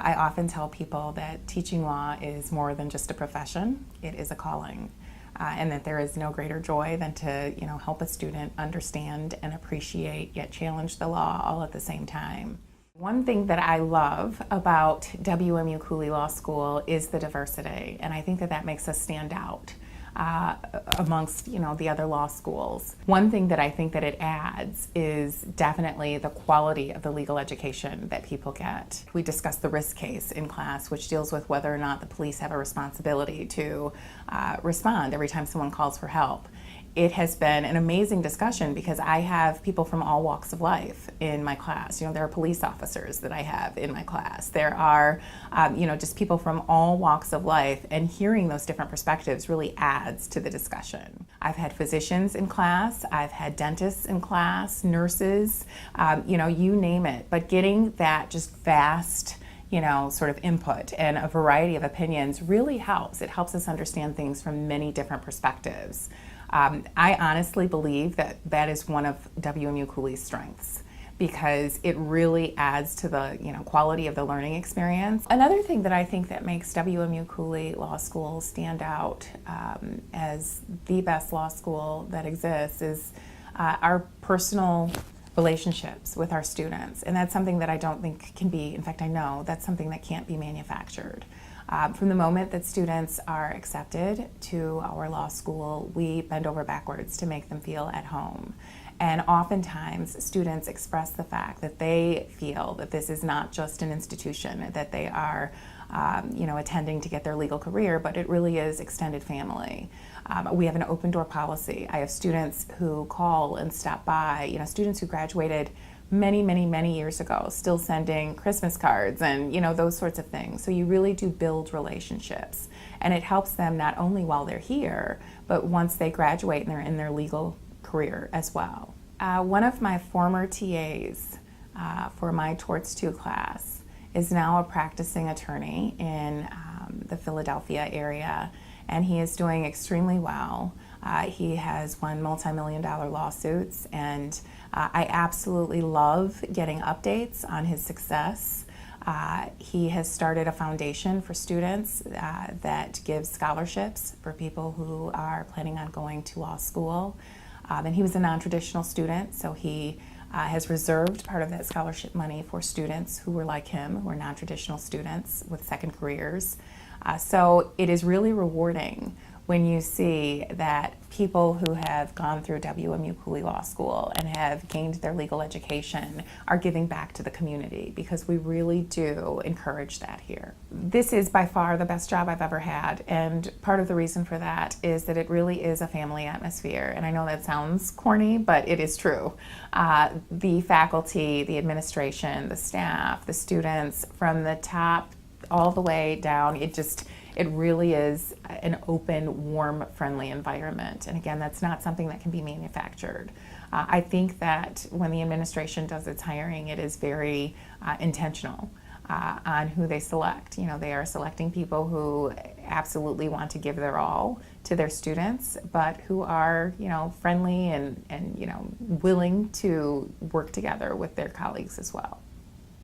I often tell people that teaching law is more than just a profession, it is a calling. And that there is no greater joy than to help a student understand and appreciate yet challenge the law all at the same time. One thing that I love about WMU Cooley Law School is the diversity, and I think that that makes us stand out amongst the other law schools. One thing that I think that it adds is definitely the quality of the legal education that people get. We discuss the risk case in class, which deals with whether or not the police have a responsibility to respond every time someone calls for help. It has been an amazing discussion because I have people from all walks of life in my class. There are police officers that I have in my class. There are, just people from all walks of life, and hearing those different perspectives really adds to the discussion. I've had physicians in class, I've had dentists in class, nurses, you name it. But getting that just vast sort of input and a variety of opinions really helps. It helps us understand things from many different perspectives. I honestly believe that that is one of WMU Cooley's strengths, because it really adds to the quality of the learning experience. Another thing that I think that makes WMU Cooley Law School stand out as the best law school that exists is our personal relationships with our students. And that's something that I don't think can be, in fact I know, that's something that can't be manufactured. From the moment that students are accepted to our law school, we bend over backwards to make them feel at home. And oftentimes students express the fact that they feel that this is not just an institution that they are attending to get their legal career, but it really is extended family. We have an open door policy. I have students who call and stop by, students who graduated many years ago, still sending Christmas cards and those sorts of things. So you really do build relationships, and it helps them not only while they're here, but once they graduate and they're in their legal career as well. One of my former TAs for my Torts 2 class is now a practicing attorney in the Philadelphia area, and he is doing extremely well. He has won multi-million-dollar lawsuits, and I absolutely love getting updates on his success. He has started a foundation for students that gives scholarships for people who are planning on going to law school. And he was a non-traditional student, so he has reserved part of that scholarship money for students who were like him, who are non-traditional students with second careers. So it is really rewarding when you see that people who have gone through WMU Cooley Law School and have gained their legal education are giving back to the community, because we really do encourage that here. This is by far the best job I've ever had, and part of the reason for that is that it really is a family atmosphere. And I know that sounds corny, but it is true. The faculty, the administration, the staff, the students, from the top all the way down, it really is an open, warm, friendly environment. And again, that's not something that can be manufactured. I think that when the administration does its hiring, it is very intentional on who they select. They are selecting people who absolutely want to give their all to their students, but who are, friendly and willing to work together with their colleagues as well.